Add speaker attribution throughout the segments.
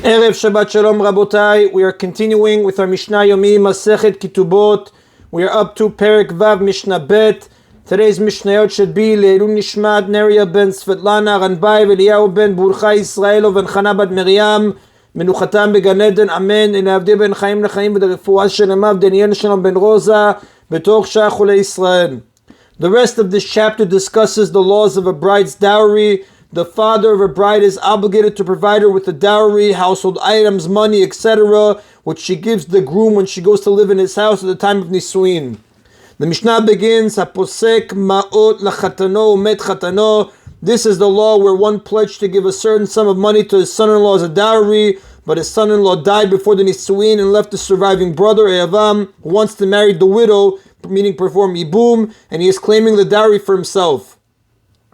Speaker 1: Erev Shabbat Shalom Rabotai. We are continuing with our Mishna Yomi, Masechet Ketubot. We are up to Perek Vav Mishnah Bet. Today's Mishnayot should be Le'ilun Nishmat Neria ben Svetlana Ranbai V'Eliyahu ben Burcha Yisraelov and Chana bat Miriam Menuchatam began Eden. Amen. And Avdi ben Chaim Lechaim v'Refuah Shelemav Daniel Shalom ben Rosa B'Toch Shah Chulei Israel. The rest of this chapter discusses the laws of a bride's dowry. The father of a bride is obligated to provide her with a dowry, household items, money, etc., which she gives the groom when she goes to live in his house at the time of Nisuin. The Mishnah begins, Haposek ma'ot lachatano met chatano. This is the law where one pledged to give a certain sum of money to his son-in-law as a dowry, but his son-in-law died before the Nisuin and left the surviving brother, Eyavam, who wants to marry the widow, meaning perform Yibum, and he is claiming the dowry for himself.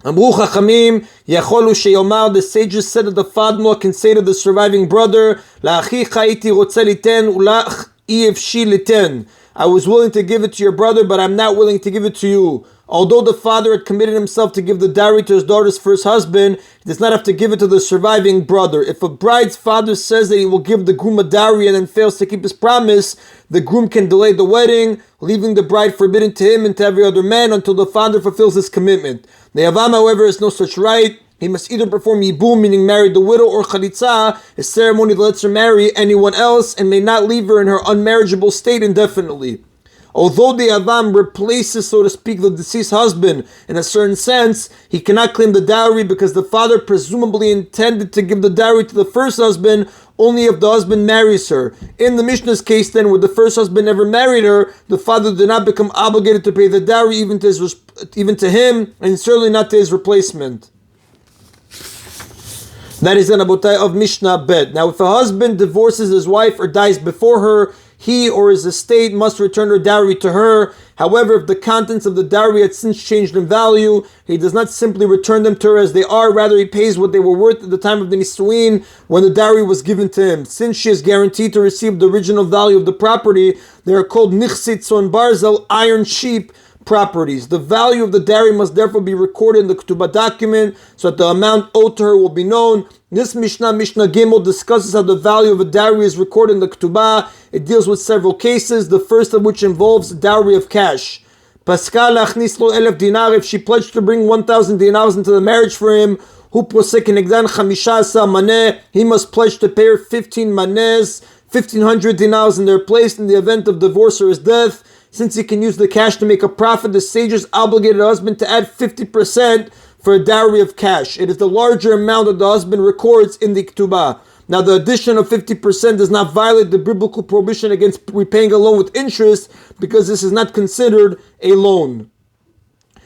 Speaker 1: Amru Chachamim, Yacholu Sheyomar, the sages said that the father-in-law can say to the surviving brother, La'achicha iti rotze liten, ulach ifshi liten. I was willing to give it to your brother, but I'm not willing to give it to you. Although the father had committed himself to give the dowry to his daughter's first husband, he does not have to give it to the surviving brother. If a bride's father says that he will give the groom a dowry and then fails to keep his promise, the groom can delay the wedding, leaving the bride forbidden to him and to every other man until the father fulfills his commitment. The Yavam, however, has no such right. He must either perform Yibum, meaning marry the widow, or Chalitza, a ceremony that lets her marry anyone else and may not leave her in her unmarriageable state indefinitely. Although the Yavam replaces, so to speak, the deceased husband in a certain sense, he cannot claim the dowry because the father presumably intended to give the dowry to the first husband only if the husband marries her. In the Mishnah's case then, where the first husband never married her, the father did not become obligated to pay the dowry even to him, and certainly not to his replacement. That is an Abotai of Mishnah Bet. Now, if a husband divorces his wife or dies before her, he or his estate must return her dowry to her. However, if the contents of the dowry had since changed in value, he does not simply return them to her as they are, rather he pays what they were worth at the time of the Nisuin when the dowry was given to him. Since she is guaranteed to receive the original value of the property, they are called Nichsit Son Barzel, iron sheep properties. The value of the dowry must therefore be recorded in the Ketubot document so that the amount owed to her will be known. This Mishnah Gimel, discusses how the value of a dowry is recorded in the Ketubah. It deals with several cases, the first of which involves dowry of cash. Paskal achnis lo 1,000 dinar, if she pledged to bring 1,000 dinars into the marriage for him, hu posek negdan 15 maneh, he must pledge to pay her 15 manes, 1,500 dinars in their place in the event of divorce or his death. Since he can use the cash to make a profit, the sages obligated the husband to add 50% for a dowry of cash. It is the larger amount that the husband records in the Ketubah. Now, the addition of 50% does not violate the biblical prohibition against repaying a loan with interest because this is not considered a loan.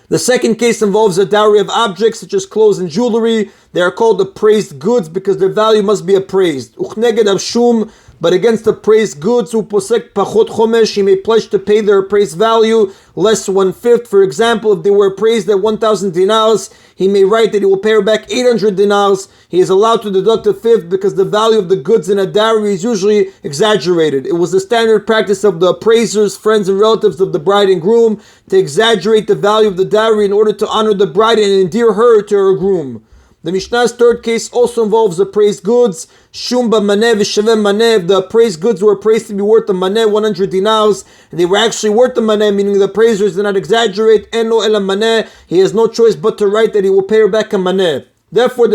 Speaker 1: The second case involves a dowry of objects such as clothes and jewelry. They are called appraised goods because their value must be appraised. Uchneged avshum, but against the appraised goods, who posek pachot chomesh, he may pledge to pay their appraised value less 1/5. For example, if they were appraised at 1,000 dinars, he may write that he will pay her back 800 dinars. He is allowed to deduct a fifth because the value of the goods in a dowry is usually exaggerated. It was the standard practice of the appraisers, friends and relatives of the bride and groom, to exaggerate the value of the dowry in order to honor the bride and endear her to her groom. The Mishnah's third case also involves appraised goods. Shumba maneh v'shaveh maneh. If the appraised goods were appraised to be worth a maneh, 100 dinars, and they were actually worth a maneh, meaning the appraisers did not exaggerate, eno ela maneh, he has no choice but to write that he will pay her back a maneh. Therefore,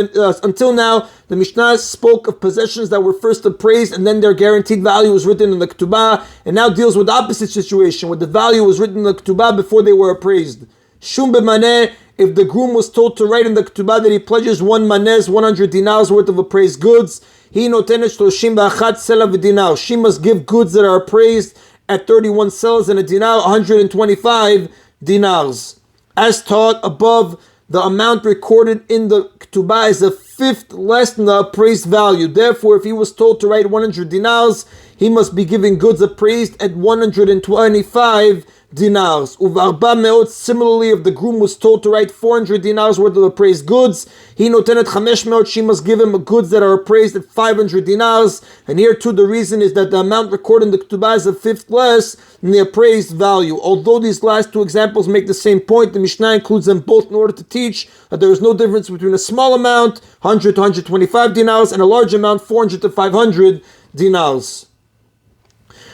Speaker 1: until now, the Mishnah spoke of possessions that were first appraised and then their guaranteed value was written in the Ketubah, and now deals with the opposite situation, where the value was written in the Ketubah before they were appraised. Shum b'maneh, if the groom was told to write in the Ketubah that he pledges 1 manez, 100 dinars worth of appraised goods, he notenet 31 sela v'dinar. She must give goods that are appraised at 31 selas and a dinar, 125 dinars. As taught above, the amount recorded in the Ketubah is a fifth less than the appraised value. Therefore, if he was told to write 100 dinars, he must be giving goods appraised at 125 dinars. Uvarba meot, similarly, if the groom was told to write 400 dinars worth of appraised goods, he notenet 500, she must give him goods that are appraised at 500 dinars. And here too, the reason is that the amount recorded in the ketubah is a fifth less than the appraised value. Although these last two examples make the same point, the Mishnah includes them both in order to teach that there is no difference between a small amount, 100 to 125 dinars, and a large amount, 400 to 500 dinars.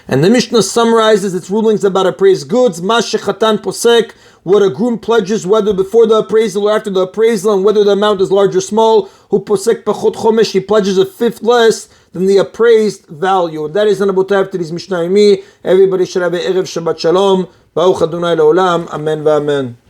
Speaker 1: And the Mishnah summarizes its rulings about appraised goods. Mash shechatan posek, what a groom pledges, whether before the appraisal or after the appraisal, and whether the amount is large or small. Hu posek pachot chomesh, he pledges a fifth less than the appraised value. And that is an abotav to this Mishna Yomi. Everybody should have a erev Shabbat Shalom. Baruch Adonai Leolam. Amen v'amen.